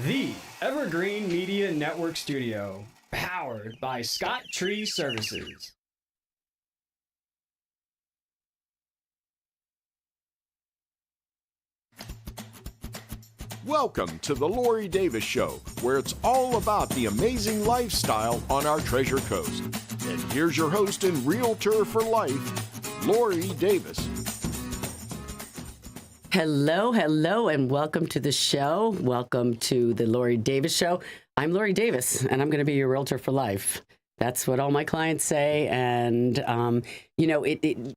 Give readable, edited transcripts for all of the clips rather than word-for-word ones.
The Evergreen Media Network Studio, powered by Scott Tree Services. Welcome to the Lori Davis Show, where it's all about the amazing lifestyle on our Treasure Coast. And here's your host and realtor for life, Lori Davis. Hello, and welcome to the show. Welcome to the Lori Davis Show. I'm Lori Davis, and I'm going to be your realtor for life. That's what all my clients say. And,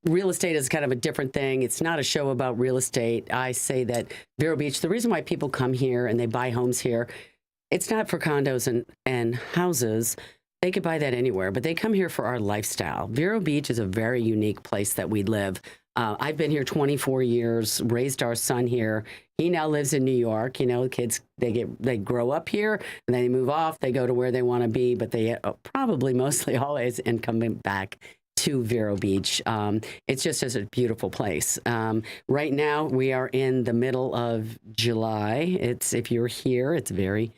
real estate is kind of a different thing. It's not a show about real estate. I say that Vero Beach, the reason why people come here and they buy homes here, it's not for condos and houses. They could buy that anywhere, but they come here for our lifestyle. Vero Beach is a very unique place that we live. I've been here 24 years, raised our son here. He now lives in New York. Kids, they grow up here and then they move off. They go to where they want to be, but they probably mostly always end coming back to Vero Beach. It's just a beautiful place. Right now, we are in the middle of July. If you're here, it's very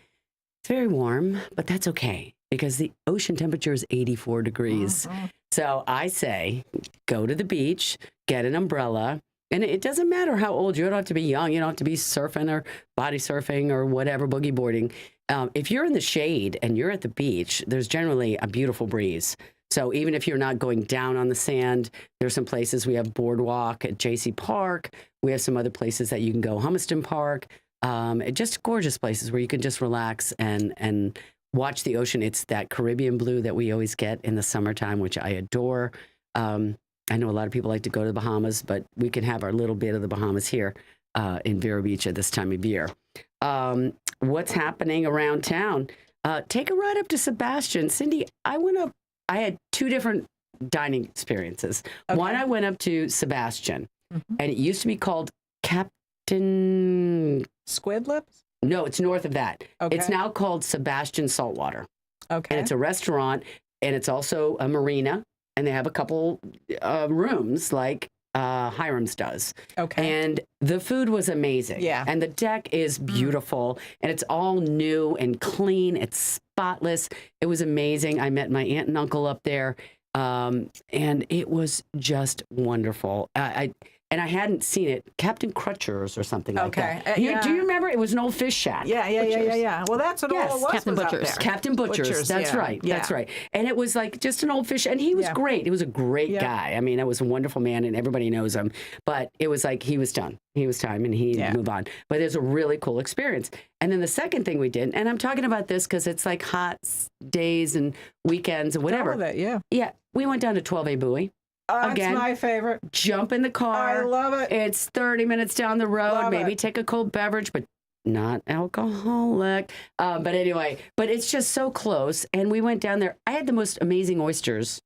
warm, but that's okay because the ocean temperature is 84 degrees. Mm-hmm. So I say, go to the beach, get an umbrella, and it doesn't matter how old you don't have to be young. You don't have to be surfing or body surfing or whatever, boogie boarding. If you're in the shade and you're at the beach, there's generally a beautiful breeze. So even if you're not going down on the sand, there's some places. We have Boardwalk at JC Park. We have some other places that you can go, Humiston Park. Just gorgeous places where you can just relax and watch the ocean. It's that Caribbean blue that we always get in the summertime, which I adore. I know a lot of people like to go to the Bahamas, but we can have our little bit of the Bahamas here in Vero Beach at this time of year. What's happening around town? Take a ride up to Sebastian. Cindy, I had two different dining experiences. Okay. One, I went up to Sebastian, and it used to be called Captain Squid Lips? No, it's north of that. Okay. It's now called Sebastian Saltwater. Okay. And it's a restaurant, and it's also a marina, and they have a couple rooms like Hiram's does. Okay. And the food was amazing. Yeah. And the deck is beautiful, and it's all new and clean. It's spotless. It was amazing. I met my aunt and uncle up there, and it was just wonderful. And I hadn't seen it, Captain Crutcher's or something like that. Do you remember? It was an old fish shack. Yeah. Well, that's what all it was. Captain Butcher's. Out there. Captain Butcher's. That's right. Yeah. That's right. And it was like just an old fish, and he was great. He was a great guy. I mean, I was a wonderful man, and everybody knows him. But it was like he was done. He was time, and he moved on. But it was a really cool experience. And then the second thing we did, and I'm talking about this because it's like hot days and weekends and whatever. All of it, Yeah, we went down to 12A Buoy. That's my favorite. Jump in the car. I love it. It's 30 minutes down the road. Maybe take a cold beverage, but not alcoholic. But anyway, it's just so close. And we went down there. I had the most amazing oysters.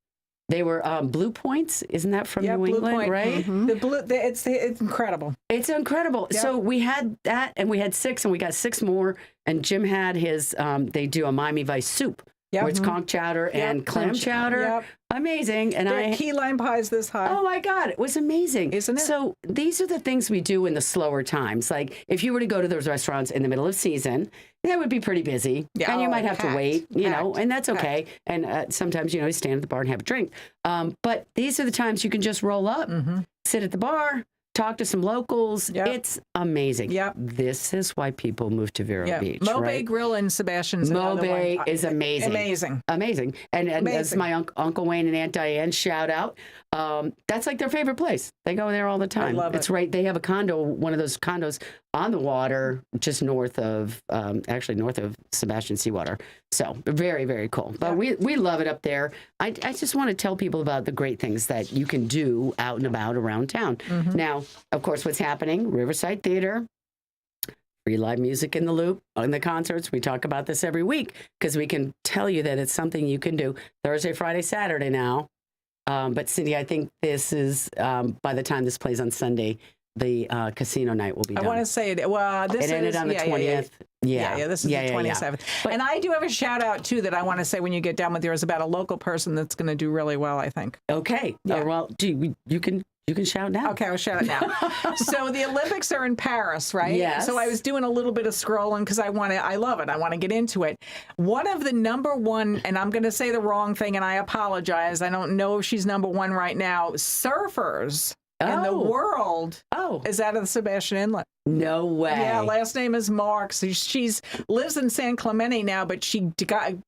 They were Blue Points. Isn't that from New England, Point. right? Mm-hmm. It's incredible. It's incredible. Yep. So we had that, and we had 6, and we got 6 more. And Jim had his, they do a Miami Vice soup. Yep. Where it's conch chowder and clam chowder. Yep. Amazing. And their key lime pies this high. Oh my God, it was amazing. Isn't it? So these are the things we do in the slower times. Like if you were to go to those restaurants in the middle of season, that would be pretty busy. Yeah, and you might have packed, to wait, and that's okay. And sometimes, you stand at the bar and have a drink. But these are the times you can just roll up, sit at the bar, talk to some locals. Yep. It's amazing. Yep. This is why people move to Vero Beach. Mo right? Bay Grill in Sebastian's. Mo Bay is amazing. Amazing. And as my Uncle Wayne and Aunt Diane shout out, that's like their favorite place. They go there all the time. I love it. It's right. They have a condo, one of those condos on the water, just north of Sebastian Seawater. So very, very cool. But we love it up there. I just want to tell people about the great things that you can do out and about around town. Mm-hmm. Now, of course, what's happening? Riverside Theater. Free live music in the loop on the concerts. We talk about this every week because we can tell you that it's something you can do Thursday, Friday, Saturday now. But Cindy, I think this is, by the time this plays on Sunday, the casino night will be done. I want to say it. Well, this ended on the 20th. This is the 27th. But, and I do have a shout out, too, that I want to say when you get done with yours about a local person that's going to do really well, I think. Okay. Yeah. Well, you can You can shout now. Okay, I'll shout it now. So the Olympics are in Paris, right? Yes. So I was doing a little bit of scrolling because I love it. I want to get into it. One of the number one, and I'm going to say the wrong thing, and I apologize. I don't know if she's number one right now. Surfers in the world is out of the Sebastian Inlet. No way. Yeah, last name is Marks. She's lives in San Clemente now, but she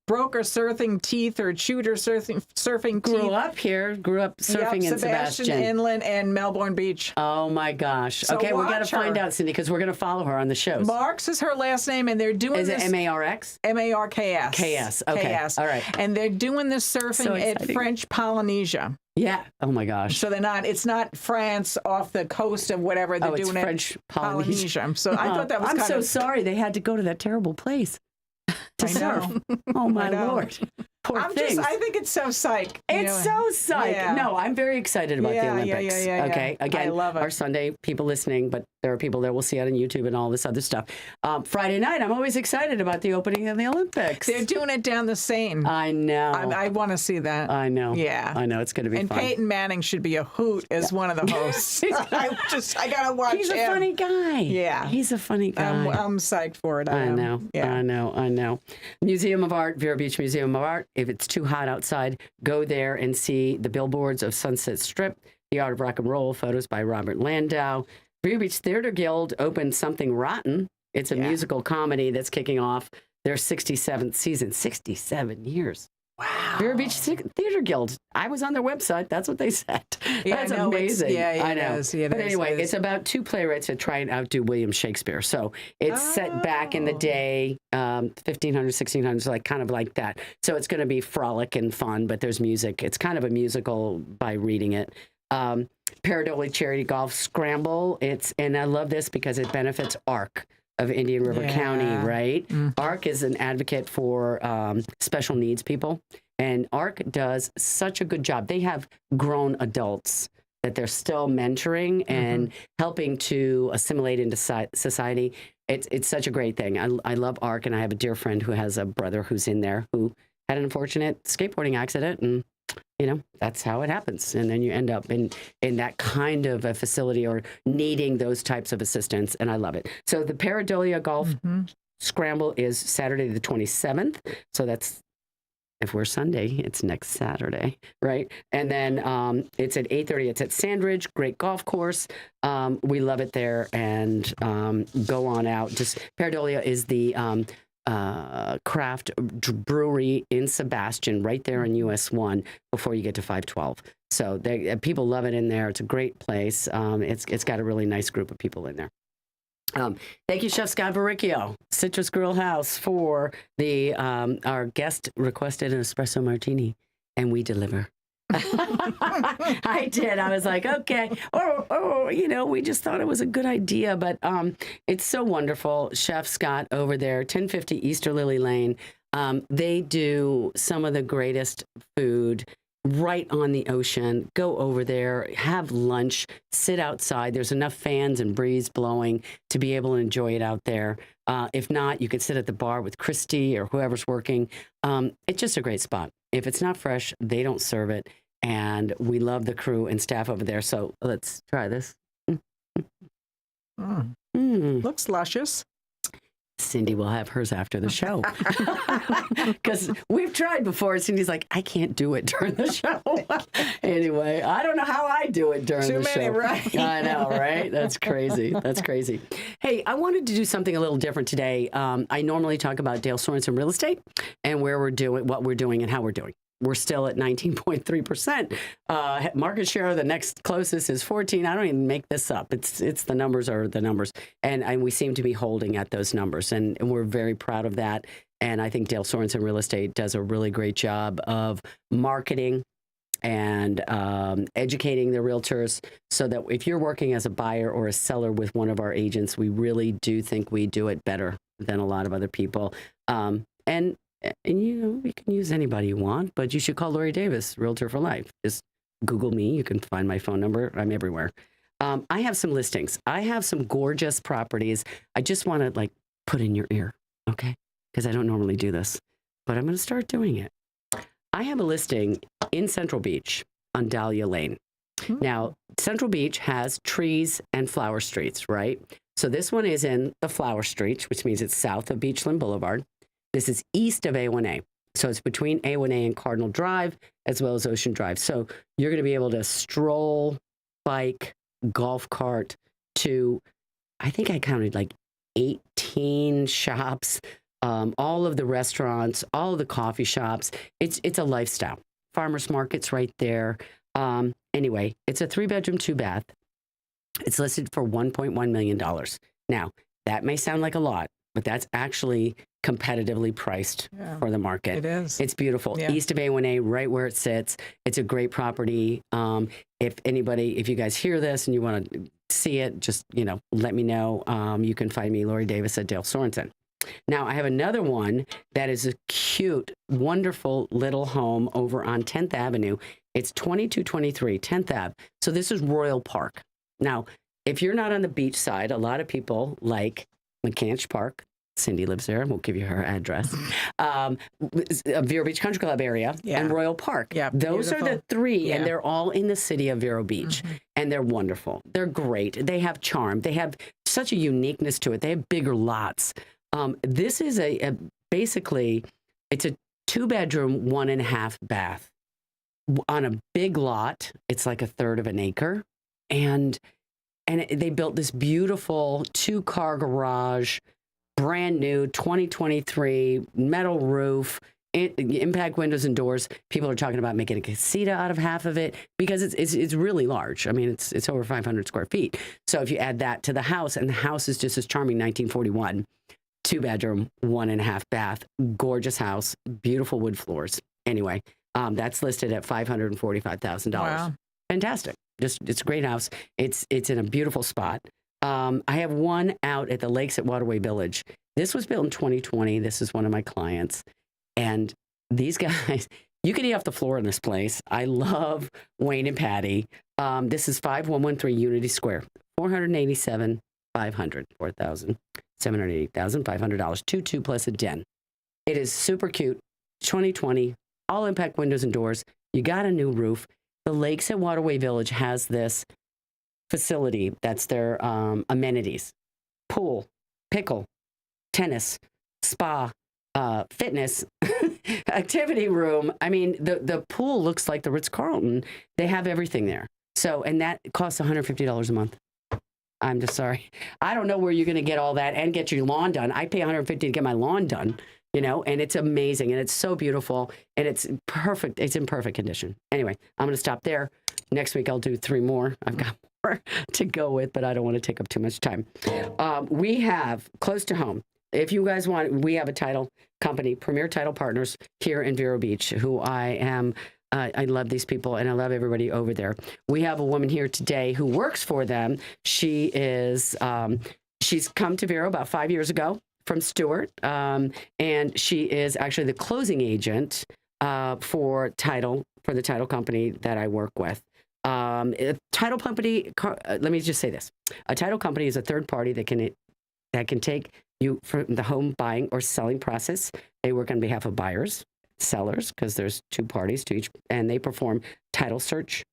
broke her surfing teeth or chewed her surfing teeth. Grew up surfing in Sebastian Inlet and Melbourne Beach. Oh my gosh. So okay, we got to watch her. find out, Cindy, because we're going to follow her on the shows. Marks is her last name, and they're doing Is it M-A-R-X? M-A-R-K-S. K-S. Okay. K-S. All right. And they're doing this surfing at French Polynesia. Yeah. Oh my gosh. So it's not France off the coast of whatever. They're doing French it Polynesia. So I thought that was I'm so sorry they had to go to that terrible place to surf. Oh my Lord. Poor things. I think it's so psych. It's so psych. Yeah. No, I'm very excited about the Olympics. Yeah. Okay. Again, I love it. our Sunday people listening, but there are people that will see it on YouTube and all this other stuff. Friday night, I'm always excited about the opening of the Olympics. They're doing it down the Seine. I know. I want to see that. I know. Yeah. I know. It's going to be and fun. Peyton Manning should be a hoot as one of the hosts. I got to watch him. He's a funny guy. Yeah. He's a funny guy. I'm psyched for it. I know. Yeah. I know. Museum of Art, Vero Beach Museum of Art. If it's too hot outside, go there and see the billboards of Sunset Strip, The Art of Rock and Roll, photos by Robert Landau. Vero Beach Theater Guild opened Something Rotten. It's a musical comedy that's kicking off their 67th season. 67 years. Wow. Vero Beach Theater Guild. I was on their website. That's what they said. That's amazing. I know. But anyway, it's about two playwrights that try and outdo William Shakespeare. So it's set back in the day, 1500s, 1600s, kind of like that. So it's going to be frolic and fun, but there's music. It's kind of a musical by reading it. Paradoli Charity Golf Scramble. And I love this because it benefits ARC of Indian River County, right? Mm-hmm. ARC is an advocate for special needs people, and ARC does such a good job. They have grown adults that they're still mentoring and helping to assimilate into society. It's such a great thing. I love ARC, and I have a dear friend who has a brother who's in there who had an unfortunate skateboarding accident, and that's how it happens. And then you end up in that kind of a facility or needing those types of assistance. And I love it. So the Paradolia Golf Scramble is Saturday the 27th. So that's, if we're Sunday, it's next Saturday, right? And then it's at 8:30. It's at Sandridge, great golf course. We love it there. And go on out. Paradolia is the craft brewery in Sebastian, right there in US 1 before you get to 512. So people love it in there. It's a great place. It's got a really nice group of people in there. Thank you, Chef Scott Barricchio, Citrus Grill House, for our guest requested an espresso martini, and we deliver. I did. I was like, okay. We just thought it was a good idea, but it's so wonderful. Chef Scott over there, 1050 Easter Lily Lane. They do some of the greatest food right on the ocean. Go over there, have lunch, sit outside. There's enough fans and breeze blowing to be able to enjoy it out there. If not, you could sit at the bar with Christy or whoever's working. It's just a great spot. If it's not fresh, they don't serve it. And we love the crew and staff over there. So let's try this. Looks luscious. Cindy will have hers after the show. Because we've tried before. Cindy's like, I can't do it during the show. Anyway, I don't know how I do it during the show. Right? I know, right? That's crazy. That's crazy. Hey, I wanted to do something a little different today. I normally talk about Dale Sorensen Real Estate and where we're doing, what we're doing, and how we're doing. We're still at 19.3%. Market share, the next closest is 14. I don't even make this up. It's the numbers are the numbers. And we seem to be holding at those numbers. And we're very proud of that. And I think Dale Sorensen Real Estate does a really great job of marketing and educating the realtors so that if you're working as a buyer or a seller with one of our agents, we really do think we do it better than a lot of other people. And you can use anybody you want, but you should call Lori Davis, Realtor for Life. Just Google me. You can find my phone number. I'm everywhere. I have some listings. I have some gorgeous properties. I just want to put in your ear, okay? Because I don't normally do this, but I'm going to start doing it. I have a listing in Central Beach on Dahlia Lane. Now, Central Beach has trees and flower streets, right? So this one is in the flower streets, which means it's south of Beachland Boulevard. This is east of A1A. So it's between A1A and Cardinal Drive, as well as Ocean Drive. So you're going to be able to stroll, bike, golf cart to, I think I counted like 18 shops, all of the restaurants, all of the coffee shops. It's a lifestyle. Farmers market's right there. Anyway, it's a 3-bedroom, 2-bath. It's listed for $1.1 million. Now, that may sound like a lot, but that's actually competitively priced for the market. It is. It's beautiful. Yeah. East of A1A, right where it sits. It's a great property. If you guys hear this and you want to see it, just, let me know. You can find me, Lori Davis, at Dale Sorensen. Now, I have another one that is a cute, wonderful little home over on 10th Avenue. It's 2223 10th Ave. So this is Royal Park. Now, if you're not on the beach side, a lot of people like McCanch Park. Cindy lives there, and we'll give you her address. Vero Beach Country Club area and Royal Park. Yeah, those are the three, and they're all in the city of Vero Beach, and they're wonderful. They're great. They have charm. They have such a uniqueness to it. They have bigger lots. This is basically, it's a 2-bedroom, 1.5 bath on a big lot. It's like 1/3 of an acre, and they built this beautiful 2-car garage, brand new, 2023, metal roof, impact windows and doors. People are talking about making a casita out of half of it because it's really large. I mean, it's over 500 square feet. So if you add that to the house, and the house is just as charming, 1941, 2-bedroom, 1.5 bath, gorgeous house, beautiful wood floors. Anyway, that's listed at $545,000. Wow. Fantastic. It's a great house. It's in a beautiful spot. I have one out at the Lakes at Waterway Village. This was built in 2020. This is one of my clients. And these guys, you can eat off the floor in this place. I love Wayne and Patty. This is 5113 Unity Square, $487,500, $4,780,500, 2 plus a den. It is super cute. 2020, all impact windows and doors. You got a new roof. The Lakes at Waterway Village has this facility that's their amenities: pool, pickle, tennis, spa, fitness, activity room. I mean, the pool looks like the Ritz-Carlton. They have everything there. So, and that costs $150 a month. I'm just sorry. I don't know where you're going to get all that and get your lawn done. I pay $150 to get my lawn done, and it's amazing, and it's so beautiful, and it's perfect. It's in perfect condition. Anyway, I'm going to stop there. Next week, I'll do 3 more. I've got more to go with, but I don't want to take up too much time. We have close to home. If you guys want, we have a title company, Premier Title Partners, here in Vero Beach, who I love these people, and I love everybody over there. We have a woman here today who works for them. She is, she's come to Vero about 5 years ago from Stewart, and she is actually the closing agent for the title company that I work with. A title company, let me just say this. A title company is a third party that can take you from the home buying or selling process. They work on behalf of buyers, sellers, because there's 2 parties to each, and they perform title search,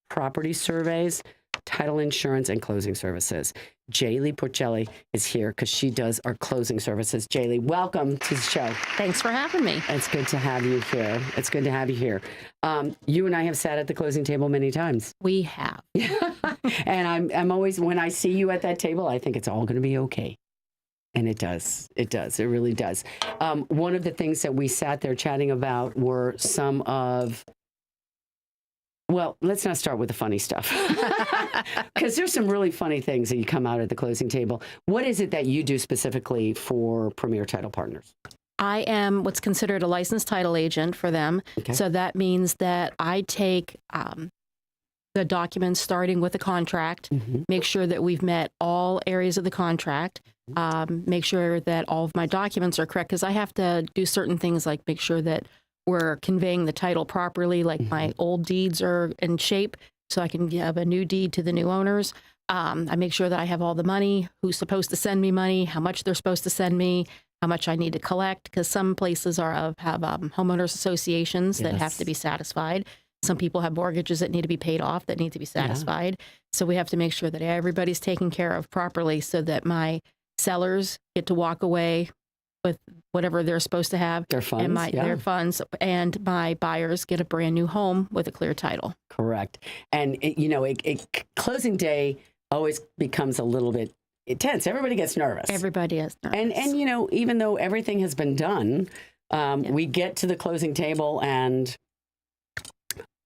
property surveys, title insurance, and closing services. Jaylee Porcelli is here because she does our closing services. Jaylee, welcome to the show. Thanks for having me. It's good to have you here. It's good to have you here. You and I have sat at the closing table many times. We have. And I'm always, when I see you at that table, I think it's all going to be okay. And it does. It does. It really does. One of the things that we sat there chatting about were some of, well, let's not start with the funny stuff. Because there's some really funny things that you come out at the closing table. What is it that you do specifically for Premier Title Partners? I am what's considered a licensed title agent for them. Okay. So that means that I take the documents starting with the contract, make sure that we've met all areas of the contract, make sure that all of my documents are correct, because I have to do certain things like make sure that we're conveying the title properly, like my old deeds are in shape, so I can have a new deed to the new owners. I make sure that I have all the money, who's supposed to send me money, how much they're supposed to send me, how much I need to collect, because some places have homeowners associations that have to be satisfied. Some people have mortgages that need to be paid off, that need to be satisfied. So we have to make sure that everybody's taken care of properly so that my sellers get to walk away with whatever they're supposed to have. Their funds, and their funds, and my buyers get a brand new home with a clear title. Correct. And, closing day always becomes a little bit intense. Everybody gets nervous. Everybody is nervous. And even though everything has been done, we get to the closing table and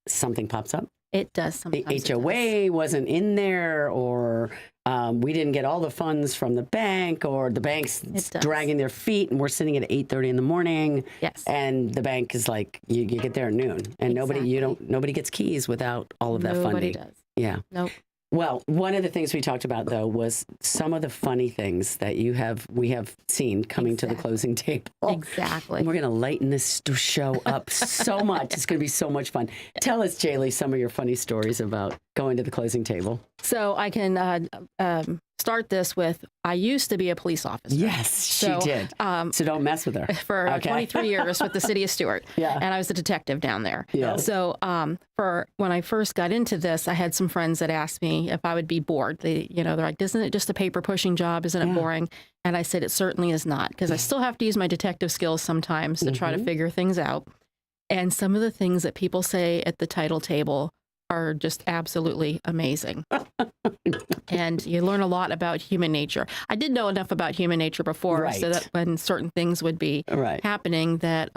something pops up. It does sometimes. The HOA wasn't in there, or we didn't get all the funds from the bank, or the bank's dragging their feet, and we're sitting at 8:30 in the morning. Yes. And the bank is like, you get there at noon, and nobody gets keys without all of that funding. Nobody does. Yeah. Nope. Well, one of the things we talked about, though, was some of the funny things that we have seen coming to the closing table. Exactly. And we're going to lighten this show up so much. It's going to be so much fun. Tell us, Jaylee, some of your funny stories about going to the closing table. So I can start this with, I used to be a police officer. Yes, she did. So don't mess with her. For 23 years with the city of Stewart. Yeah. And I was a detective down there. Yeah. So for when I first got into this, I had some friends that asked me if I would be bored. They're like, isn't it just a paper pushing job? Isn't it boring? And I said, it certainly is not, because I still have to use my detective skills sometimes to try to figure things out. And some of the things that people say at the title table are just absolutely amazing. And you learn a lot about human nature. I did know enough about human nature before, so that when certain things would be happening, that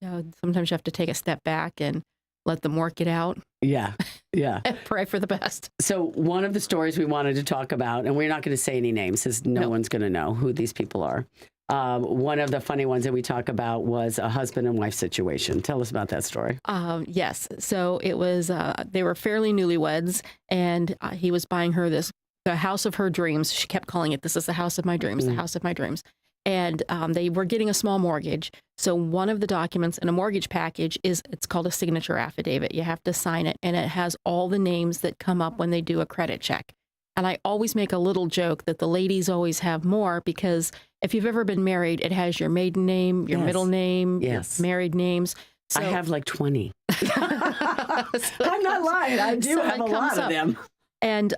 sometimes you have to take a step back and let them work it out. Yeah, yeah. And pray for the best. So one of the stories we wanted to talk about, and we're not going to say any names, because no one's going to know who these people are. One of the funny ones that we talk about was a husband and wife situation. Tell us about that story. Yes. So it was, they were fairly newlyweds, and he was buying her the house of her dreams. She kept calling it, this is the house of my dreams, the house of my dreams. And they were getting a small mortgage. So one of the documents in a mortgage package it's called a signature affidavit. You have to sign it, and it has all the names that come up when they do a credit check. And I always make a little joke that the ladies always have more, because if you've ever been married, it has your maiden name, your middle name, your married names. So, I have like 20. I'm not lying. I do have a lot of them. And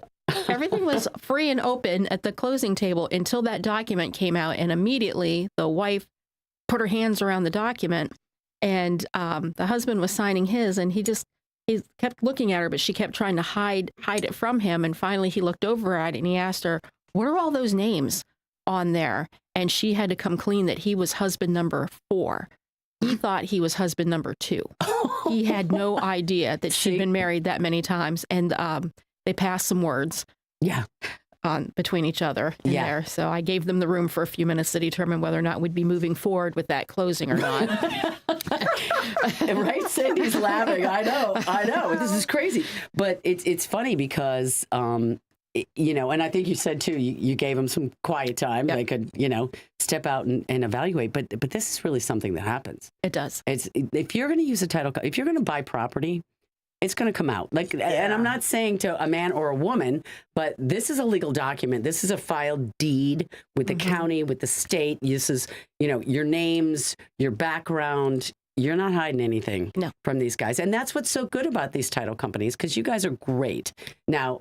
everything was free and open at the closing table until that document came out. And immediately the wife put her hands around the document, and the husband was signing his, and he kept looking at her, but she kept trying to hide it from him. And finally he looked over at it and he asked her, what are all those names on there? And she had to come clean that he was husband number 4. He thought he was husband number 2. He had no idea that she'd been married that many times. And they passed some words between each other in there. So I gave them the room for a few minutes to determine whether or not we'd be moving forward with that closing or not. Right? Cindy's laughing. I know. This is crazy. But it's funny because, and I think you said too, you gave them some quiet time. They could, step out and evaluate. But this is really something that happens. It does. If you're going to use a title, if you're going to buy property, it's going to come out. And I'm not saying to a man or a woman, but this is a legal document. This is a filed deed with the county, with the state. This is, your names, your background. You're not hiding anything from these guys. And that's what's so good about these title companies, because you guys are great. Now,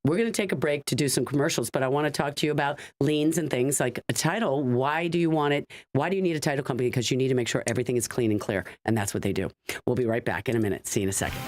we're going to take a break to do some commercials, but I want to talk to you about liens and things like a title. Why do you want it? Why do you need a title company? Because you need to make sure everything is clean and clear. And that's what they do. We'll be right back in a minute. See you in a second.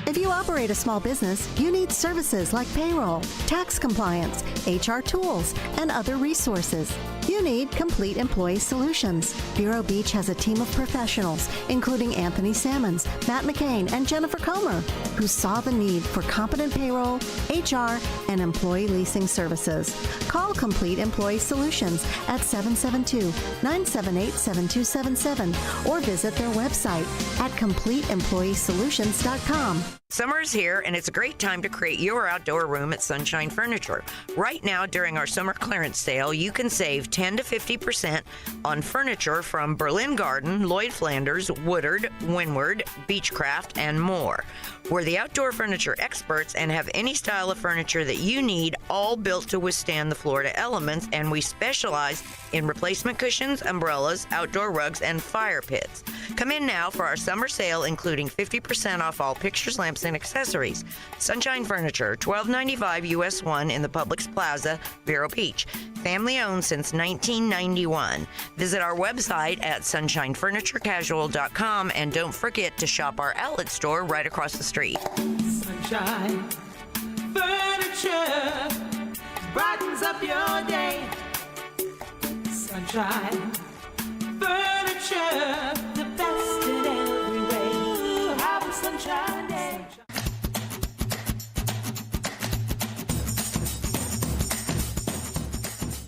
If you operate a small business, you need services like payroll, tax compliance, HR tools, and other resources. You need Complete Employee Solutions. Vero Beach has a team of professionals, including Anthony Sammons, Matt McCain, and Jennifer Comer, who saw the need for competent payroll, HR, and employee leasing services. Call Complete Employee Solutions at 772-978-7277 or visit their website at CompleteEmployeeSolutions.com. Summer's here, and it's a great time to create your outdoor room at Sunshine Furniture. Right now, during our summer clearance sale, you can save 10 to 50% on furniture from Berlin Garden, Lloyd Flanders, Woodard, Windward, Beechcraft, and more. We're the outdoor furniture experts and have any style of furniture that you need, all built to withstand the Florida elements, and we specialize in replacement cushions, umbrellas, outdoor rugs, and fire pits. Come in now for our summer sale, including 50% off all pictures, lamps, and accessories. Sunshine Furniture, $12.95 US 1 in the Publix Plaza, Vero Beach. Family owned since 1991. Visit our website at sunshinefurniturecasual.com and don't forget to shop our outlet store right across the street. Sunshine Furniture brightens up your day. Sunshine Furniture, the best in every way. Have a sunshine day.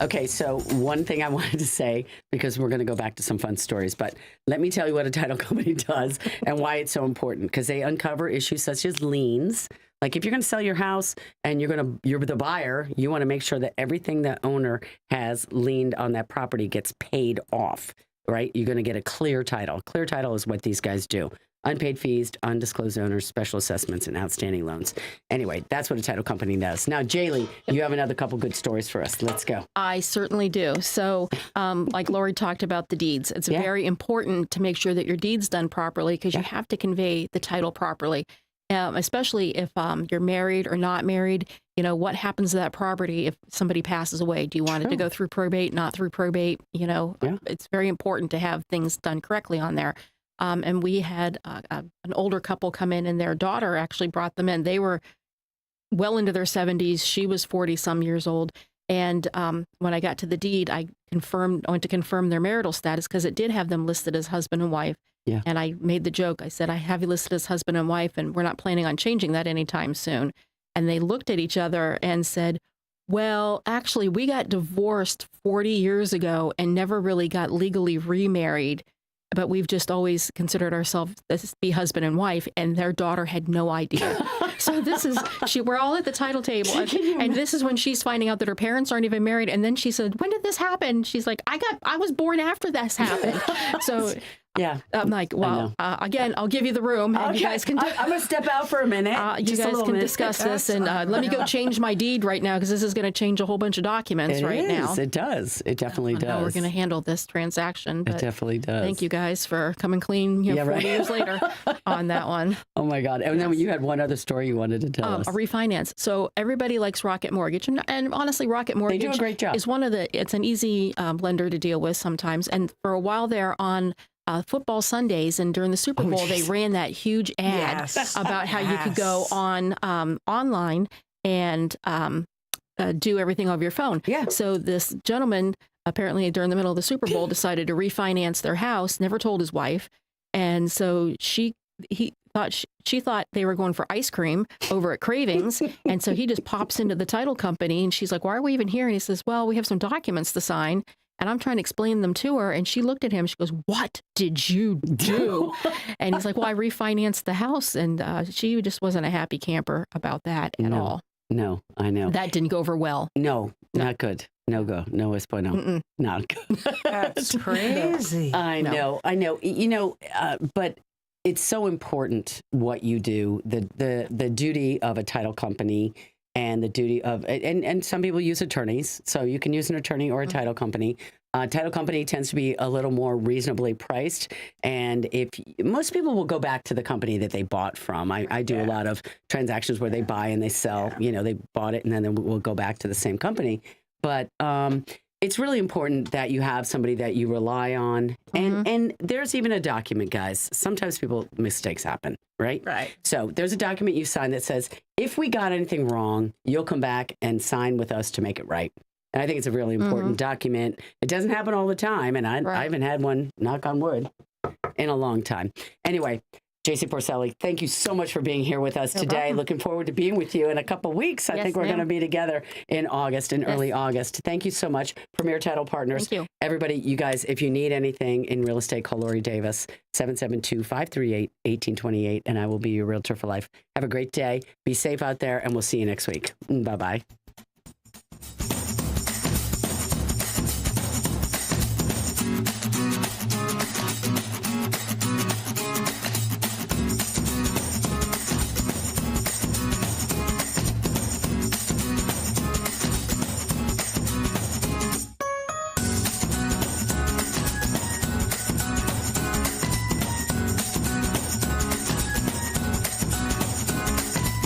Okay, so one thing I wanted to say, because we're going to go back to some fun stories, but let me tell you what a title company does and why it's so important, because they uncover issues such as liens. Like if you're going to sell your house and you're the buyer, you want to make sure that everything the owner has liened on that property gets paid off, right? You're going to get a clear title. Clear title is what these guys do. Unpaid fees, undisclosed owners, special assessments, and outstanding loans. Anyway, that's what a title company does. Now, Jaylee, you have another couple good stories for us. Let's go. I certainly do. So, like Lori talked about the deeds, it's very important to make sure that your deed's done properly because you have to convey the title properly, especially if you're married or not married. You know, what happens to that property if somebody passes away? Do you want it to go through probate, not through probate? You know, it's very important to have things done correctly on there. And we had an older couple come in, and their daughter actually brought them in. They were well into their 70s. She was 40-some years old. And when I got to the deed, I went to confirm their marital status because it did have them listed as husband and wife. Yeah. And I made the joke. I said, I have you listed as husband and wife, and we're not planning on changing that anytime soon. And they looked at each other and said, well, actually, we got divorced 40 years ago and never really got legally remarried. But we've just always considered ourselves to be husband and wife, and their daughter had no idea. So we're all at the title table, and this is when she's finding out that her parents aren't even married. And then she said, "When did this happen?" She's like, "I was born after this happened." So. Yeah, I'm like, well, again, I'll give you the room, and you guys can. I'm gonna step out for a minute. You guys can discuss this, and let me go change my deed right now because this is going to change a whole bunch of documents now. It does. It definitely does. How we're going to handle this transaction. But it definitely does. Thank you guys for coming clean. 40 years later on that one. Oh my God! And then you had one other story you wanted to tell us. A refinance. So everybody likes Rocket Mortgage, and honestly, Rocket Mortgage they do a great job. Is it's an easy lender to deal with sometimes. And for a while there on football Sundays and during the Super Bowl, they ran that huge ad about how you could go on online and do everything over your phone. Yeah. So this gentleman apparently during the middle of the Super Bowl decided to refinance their house, never told his wife. And so she thought they were going for ice cream over at Cravings. And so he just pops into the title company and she's like, why are we even here? And he says, well, we have some documents to sign. And I'm trying to explain them to her. And she looked at him. She goes, what did you do? And he's like, well, I refinanced the house. And she just wasn't a happy camper about that at all. No, I know. That didn't go over well. No, not good. No go. No bueno. Not good. That's crazy. I know. You know, but it's so important what you do. The duty of a title company and the duty of, and some people use attorneys. So you can use an attorney or a title company. Title company tends to be a little more reasonably priced. And most people will go back to the company that they bought from. I do a lot of transactions where they buy and they sell, they bought it and then we'll go back to the same company. But it's really important that you have somebody that you rely on. And there's even a document, guys. Sometimes mistakes happen, right? Right. So there's a document you sign that says, if we got anything wrong, you'll come back and sign with us to make it right. And I think it's a really important document. It doesn't happen all the time. And I haven't had one, knock on wood, in a long time. Anyway, Jaylee Porcelli, thank you so much for being here with us today. Problem. Looking forward to being with you in a couple of weeks. I think we're going to be together in August, early August. Thank you so much, Premier Title Partners. Thank you. Everybody, you guys, if you need anything in real estate, call Lori Davis, 772-538-1828, and I will be your realtor for life. Have a great day. Be safe out there, and we'll see you next week. Bye-bye.